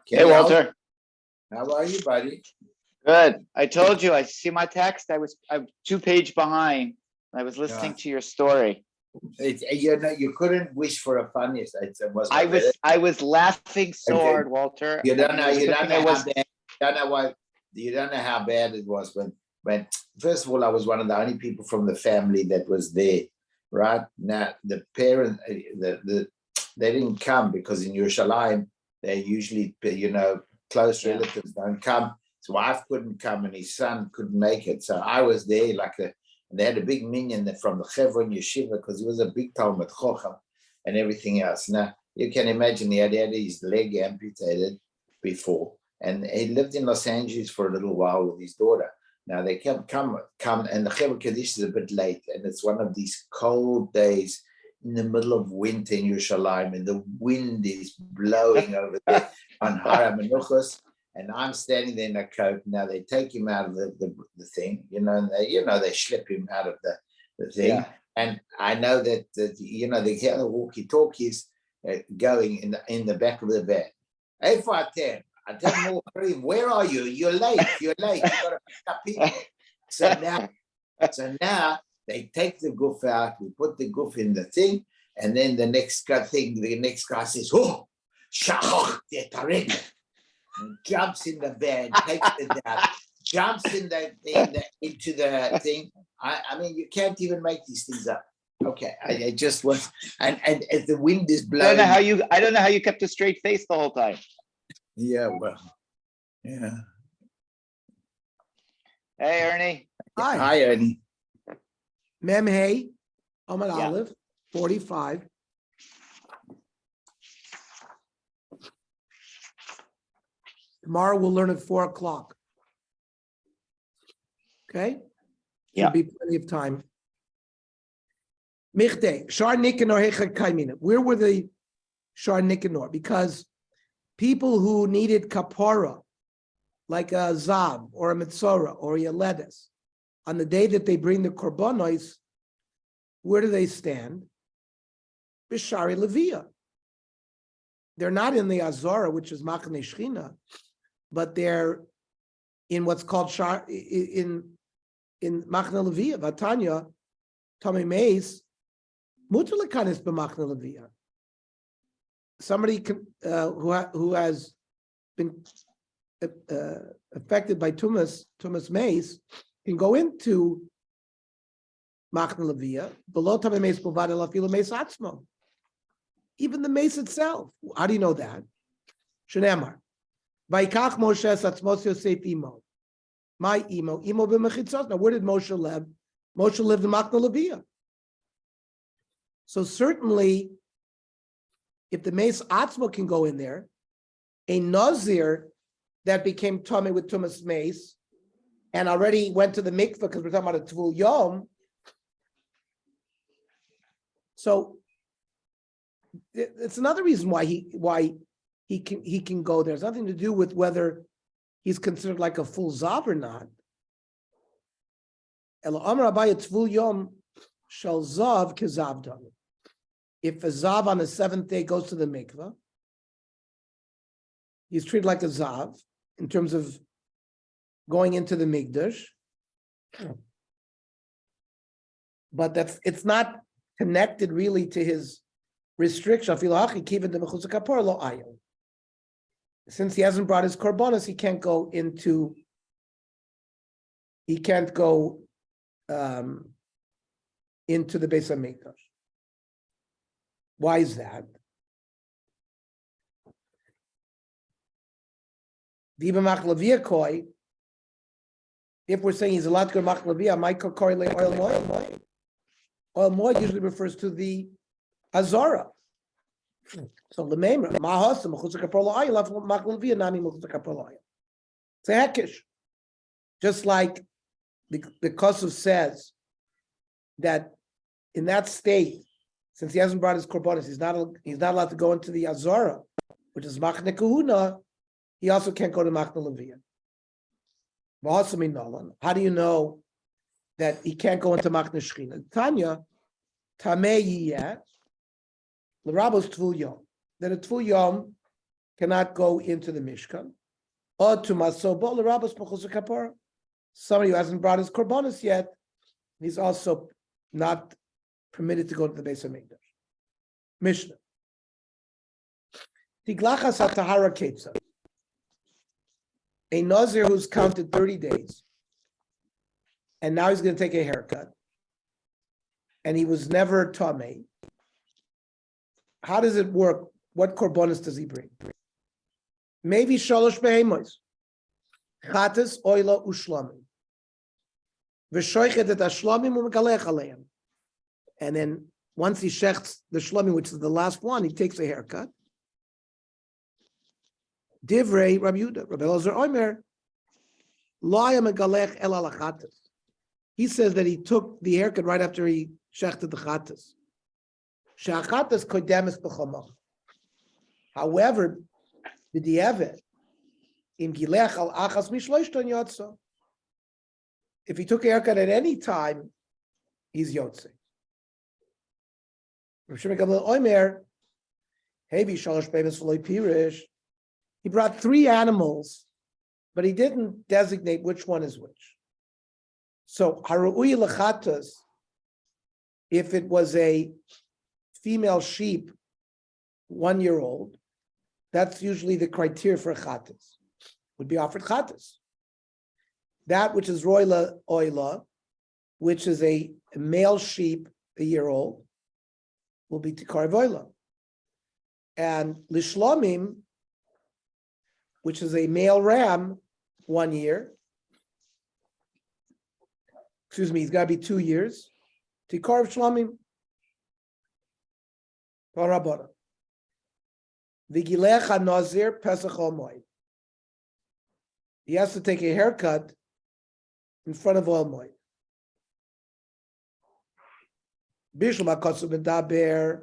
Hey, Walter. How are you, buddy? Good. I told you, I see my text. I'm 2 page behind. I was listening to your story. You couldn't wish for a funniest. I was laughing so hard, Walter. You don't know how bad it was when first of all, I was one of the only people from the family that was there. Right now, the parent, they didn't come because in Yerushalayim they usually, close relatives don't come. His wife couldn't come and his son couldn't make it. So I was there and they had a big minyan from the Chevron Yeshiva because he was a big Talmud Chochem and everything else. Now, you can imagine he had his leg amputated before and he lived in Los Angeles for a little while with his daughter. Now they come and the Chevron Kaddish is a bit late and it's one of these cold days in the middle of winter in Yerushalayim and the wind is blowing over there on Har HaMenuchos. And I'm standing there in a coat. Now they take him out of the thing, and they slip him out of the thing. Yeah. And I know that they hear the walkie-talkies going in the back of the van. Hey, Fatem, I tell him, where are you? You're late. You got to pick up people. So now they take the goof out. We put the goof in the thing, and then the next guy says, "Oh, shachach de tarek." And jumps in the van, takes it down, jumps into the thing. I mean, you can't even make these things up. Okay, I just was, and as the wind is blowing. I don't know how you kept a straight face the whole time. Yeah, well, yeah. Hey, Ernie. Hi, Ernie. Mem Hey, Ahmad Olive, 45. Tomorrow we'll learn at 4:00. Okay? Yeah. There'll be plenty of time. Michte, Shar Nikanor Hecha Kaimina. Where were the Shar Nikanor? Because people who needed kapara, like a Zav or a Mitzora or a Yeledes, on the day that they bring the korbanos, where do they stand? Bishari Levia. They're not in the Azara, which is Machane Shechina, but they're in what's called in Machna Levia, Vatanya, Tommy Mays, Mutalakanis b'Machna Levia. Somebody who has been affected by Tumas Mays can go into Machna Levia, below Tommy Mays Bovada Lafila Mays Atzmo. Even the mace itself. How do you know that? Shenemar. Vaikach Moshe Satzmos Yosef Imo. My Imo b'mechitzot. Now, where did Moshe live? Moshe lived in Machna Levia. So certainly, if the mace Atzmo can go in there, a Nazir that became Tomei with Tumas mace and already went to the mikveh because we're talking about a Tvul Yom. So it's another reason why he can go there. It's nothing to do with whether he's considered like a full zav or not. If a zav on the seventh day goes to the mikveh, he's treated like a zav in terms of going into the mikdash. But it's not connected really to his restriction. Since he hasn't brought his korbanos, he can't go into the Beis HaMikdash. Why is that? If we're saying he's allowed to go to Machlavia, oil moed usually refers to the Azara. So the main it's a hekish. Just like the Kosov says that in that state, since he hasn't brought his korbanos, he's not allowed to go into the Azara, which is Machne Kahuna. He also can't go to Machne Levia. How do you know that he can't go into Machne Shechina? Tanya, Tamei Yiyeh, L'Rabos Tvul Yom. That a Tvul Yom cannot go into the Mishkan. Or to Masobol Rabbos Mechusar Kapara. Somebody who hasn't brought his korbanos yet, he's also not permitted to go to the Beis HaMikdash. Mishnah. Tiglachas HaTahara Ketzah. A Nazir who's counted 30 days, and now he's going to take a haircut, and he was never Tameh. How does it work? What korbanos does he bring? Maybe shalosh behemos, chatas, oila, ushlamim. V'shoichet et hashlamim u'megalech aleim. And then once he shechts the shlamim, which is the last one, he takes a haircut. Divrei Rabbi Yehuda, Rabbi Elazar Omer, lo haya megalech el al hachatas. He says that he took the haircut right after he shechted the chatas. She'achatas kodemes b'chomach. However, b'di'evet, im gilech al achas mishloishton yotzo. If he took a haircut at any time, he's yotze. Rav Shimon Gamliel Omer, hevi shalosh bemis v'lo pirish. He brought 3 animals, but he didn't designate which one is which. So haru'i lechatas, if it was a female sheep, 1-year-old, that's usually the criteria for chatas. Would be offered chatas. That which is roila oila, which is a male sheep, 1-year-old, will be tikar voila. And lishlamim, which is a male ram, 1 year. Excuse me, he's got to be 2 years. Tikar shlamim. Parabara. V'gilech ha-nazir pesach al-moed. He has to take a haircut in front of all moed. Bishlam ha-kosu medaber,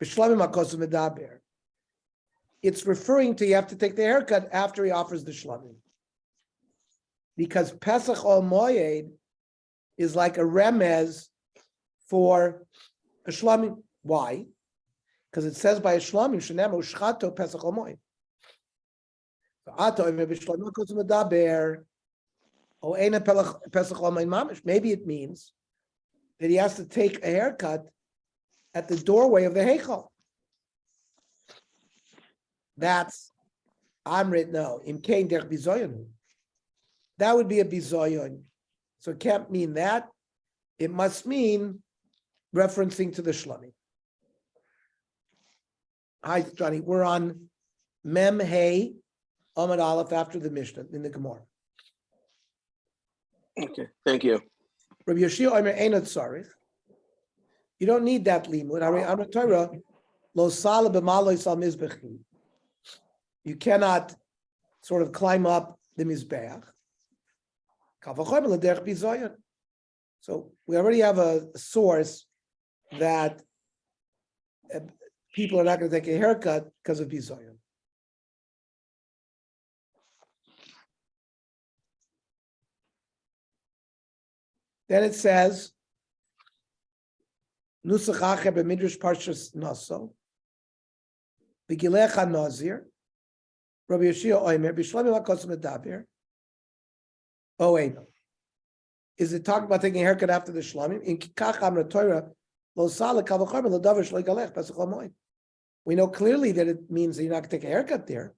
bishlamim ha-kosu medaber. It's referring to you have to take the haircut after he offers the shlamim. Because Pesach al-moed is like a remez for a shlamim. Why? Because it says by a shlamim, shenem ushchato Pesach al-moed. So ato bishlamim ha-kosu medaber, o eina Pesach al-moed mamish. Maybe it means that he has to take a haircut at the doorway of the heichal. That's Amrit no. Imkein derech bizoyon. That would be a bizoyon. So it can't mean that. It must mean referencing to the shlamim. Hi, Johnny. We're on Mem Hey Amud Aleph after the Mishnah in the Gemara. Okay, thank you. Rabbi Yoshia Omer Einot Tzarich. You don't need that limud. Amar Torah lo sala b'maloi sal mizbechi. You cannot sort of climb up the mizbeach. So we already have a source that people are not going to take a haircut because of bizoyon. Then it says, Nusach acher b'midrash parshas Naso, v'gilech ha-nazir, Rabbi Yoshia Omer, b'shlamim ha-kosu medaber, is it talking about taking a haircut after the shlamim? In kach amra Torah, lo sala kal v'chorban lo davar shlo yigalech pesach ha-moed. We know clearly that it means that you're not going to take a haircut there.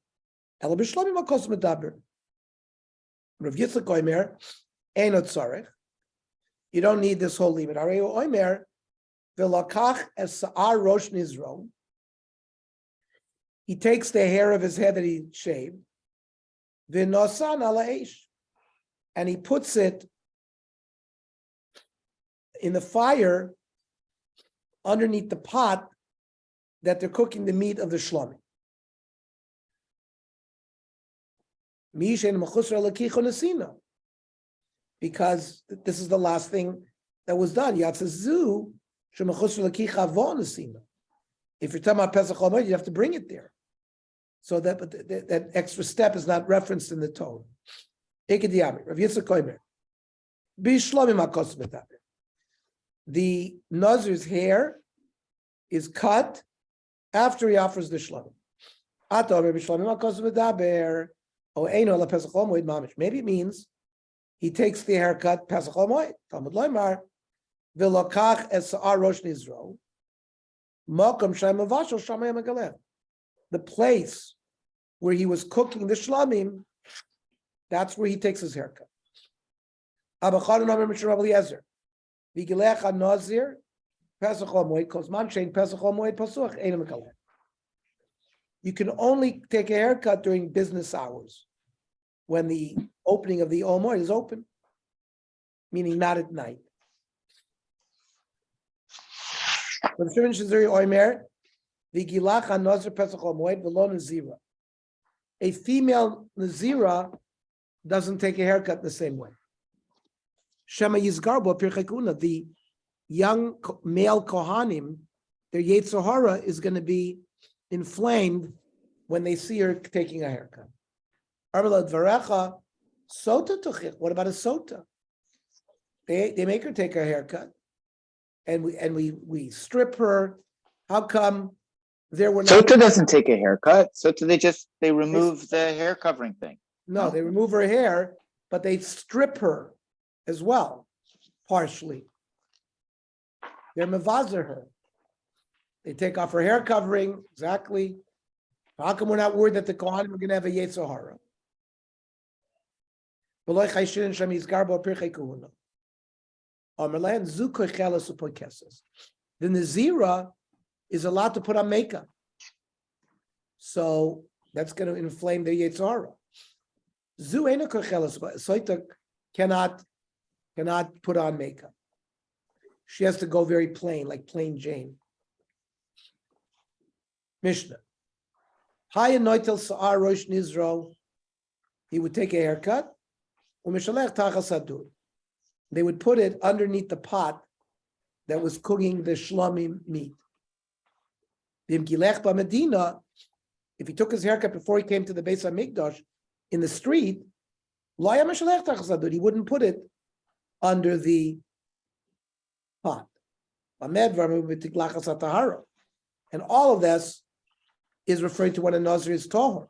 Ela b'shlamim ha-kosu medaber. Rav Yitzchak Omer, eino tzarech. You don't need this whole limit. Areu Omer, v'lakach es sa'ar rosh nizro. He takes the hair of his head that he shaved, v'nosan ala eish, and he puts it in the fire underneath the pot that they're cooking the meat of the shlamim. Because this is the last thing that was done. If you're talking about Pesach al-moed, you have to bring it there. So that extra step is not referenced in the Torah. The Nazir's hair is cut after he offers the shlamim. Maybe it means he takes the haircut Pesach Moed. Talmud Loimar v'lokach es sa'ar rosh nizro makom shem mavashel shamayim agaleh. The place where he was cooking the shlamim, that's where he takes his haircut. Abachad Omer Mishra Rabbi Eliezer v'gilech hanazir Pesach Moed kozman shein Pesach Moed pasuach ein megaleh. You can only take a haircut during business hours, when the opening of the Omoid is open, meaning not at night. A female Nazira doesn't take a haircut the same way. Shema Yizgarbo Pirchekuna, the young male Kohanim, their Yetzer Hara is going to be inflamed when they see her taking a haircut. What about a sota? They make her take her haircut, and we strip her. How come there were not? Sota doesn't take a haircut. Sota they remove the hair covering thing. No, they remove her hair, but they strip her as well, partially. They're mevazer her. They take off her hair covering, exactly. How come we're not worried that the Kohanim are going to have a Yetzer Hara? The Nazira is allowed to put on makeup. So that's going to inflame the Yetzer Hara. Soita cannot put on makeup. She has to go very plain, like plain Jane. Mishnah. Haya noitel sa'ar rosh nizro. He would take a haircut. They would put it underneath the pot that was cooking the shlamim meat. If he took his haircut before he came to the Beis HaMikdash in the street, he wouldn't put it under the pot. And all of this is referring to when a Nazir is tahor.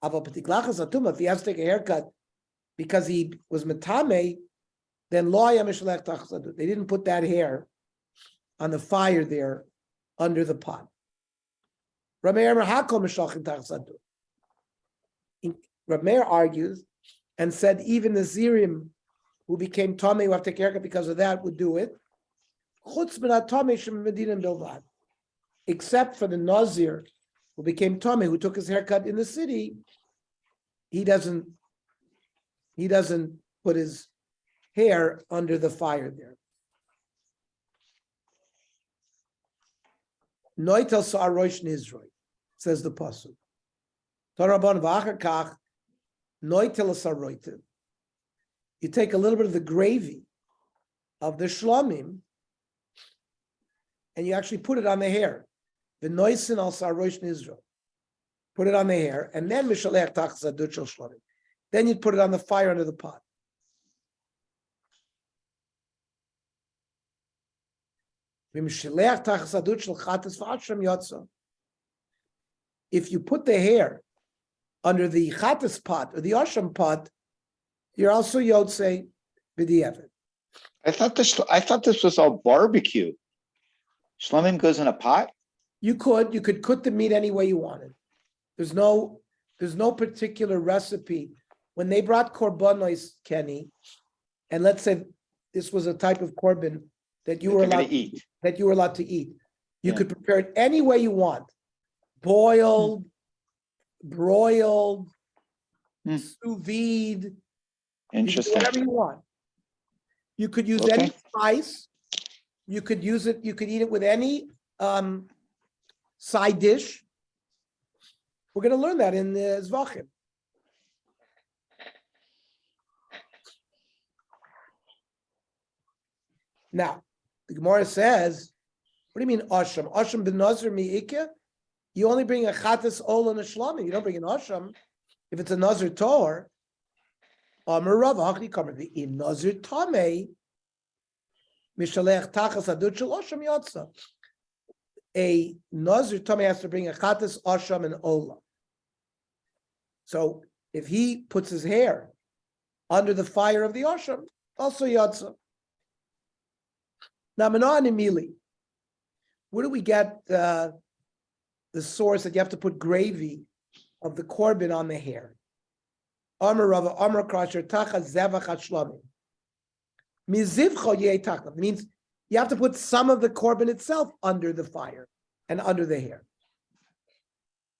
If he has to take a haircut because he was metame, then they didn't put that hair on the fire there under the pot. Rav Meir argues and said even the Zirim who became Tomei, who have to take a haircut because of that, would do it. Except for the Nazir who became Tomei, who took his haircut in the city, he doesn't put his hair under the fire there. Noitel sa'ar rosh nizroi, says the pasuk. Torabon v'achar kach noitel saroitiv. You take a little bit of the gravy of the shlamim, and you actually put it on the hair. The noisin al sa'ar rosh nizroi. Put it on the hair, and then mishalech tach zadut shel shlamim. Then you'd put it on the fire under the pot. If you put the hair under the chatas pot or the asham pot, you're also yotze b'di'evet. I thought this was all barbecue. Shlamim goes in a pot. You could cook the meat any way you wanted. There's no particular recipe. When they brought korbanos, Kenny, and let's say this was a type of korban that you were allowed to eat. You could prepare it any way you want. Boiled, broiled, sous vide. Interesting. Whatever you want. You could use any spice. You could use it. You could eat it with any side dish. We're going to learn that in the Zvachim. Now, the Gemara says, what do you mean asham? Asham ben nazir mi'ikya? You only bring a chatas ol and a shlami. You don't bring an asham. If it's a nazir tor, amar Rav Hachli kamer the in nazir tamei mishalech tachas adut shel asham yotza. A nazir tamei has to bring a chatas asham and ola. So if he puts his hair under the fire of the Asham, also Yotza. Now, Manan Emili, where do we get the source that you have to put gravy of the korban on the hair? Amar Rava, Amar Krasher, Tacha Zevach Shlamim. Mizivcho Yeh Tacha means you have to put some of the korban itself under the fire and under the hair.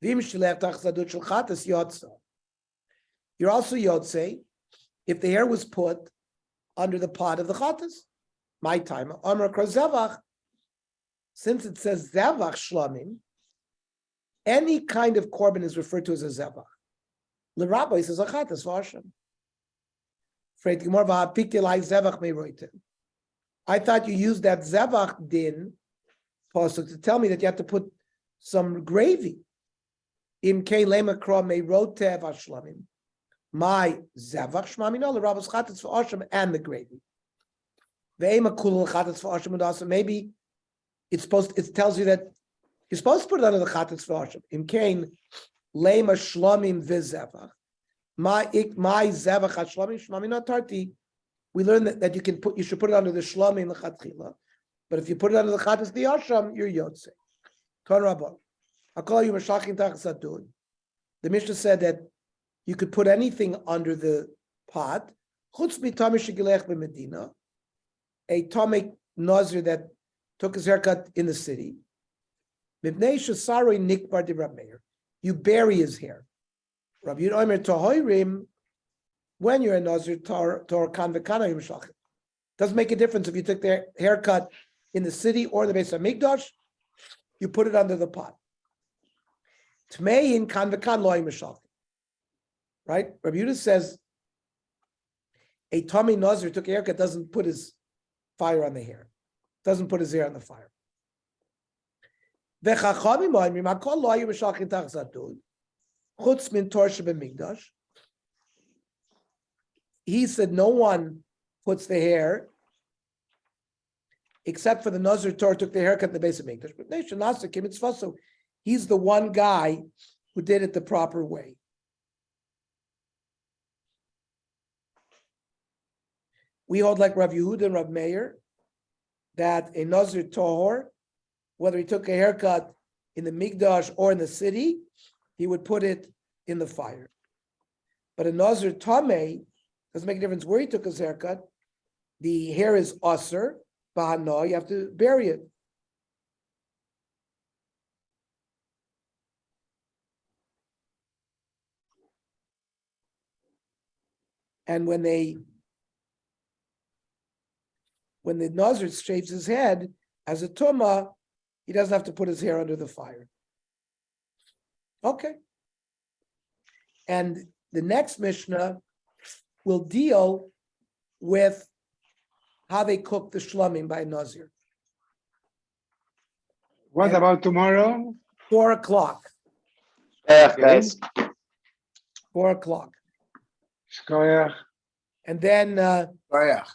Vim Shilech Tach Zadut Shel Chatas Yotza. You're also Yotze if the hair was put under the pot of the Chatas. My time, Amar Krasevach, since it says Zevach Shlamim, any kind of korban is referred to as a Zevach. The rabbi says a Chatas Vashem. I thought you used that Zevach din pasuk to tell me that you have to put some gravy. Im kein lema kra me rotev ashlamim. My Zevach shmami no the rabbi's Chatas for Hashem and the gravy. Ve'ema kulul Chatas for Hashem and also maybe it tells you that you're supposed to put it under the Chatas for Hashem. Im kein lema shlamim v'zevach. My zevach shlamim shmami not tarti. We learned that you should put it under the shlamim lechatchila, but if you put it under the chatas the asham, you're yotze. Ton rabba, I call you mashachin tachzadun. The Mishnah said that you could put anything under the pot. Chutz mitami shegilech b'medina, a tomic nazir that took his haircut in the city. Mibnei shesaroi nikbar de Rab Meir. You bury his hair. Rabbi Yud Omer Tohoirim, when you're a Nazir, Tor Kanvekana Yimshach. Doesn't make a difference if you took their haircut in the city or the base of Migdash, you put it under the pot. Tmei in Kanvekan Lo Yimshach. Right? Rabbi Yudah says a Tommy Nazir took a haircut, doesn't put his fire on the hair, doesn't put his hair on the fire. V'chachamim Oimrim Hakol Lo Yimshach in Tachzadun. Chutz min Torsha b'migdash. He said no one puts the hair except for the Nazir Torah took the haircut in the base of Migdash. But Nation Nasakim it's so he's the one guy who did it the proper way. We hold like Rav Yehuda and Rav Meir that a Nazir Torah, whether he took a haircut in the Migdash or in the city, he would put it in the fire. But a Nazir Tameh doesn't make a difference where he took his haircut. The hair is Aser, Bahana, you have to bury it. And when the Nazir shaves his head as a Tumah, he doesn't have to put his hair under the fire. Okay. And the next Mishnah will deal with how they cook the shlamim by Nazir. What about tomorrow? 4 o'clock. Yeah, guys. 4 o'clock. Shkoyach. And then Koyach.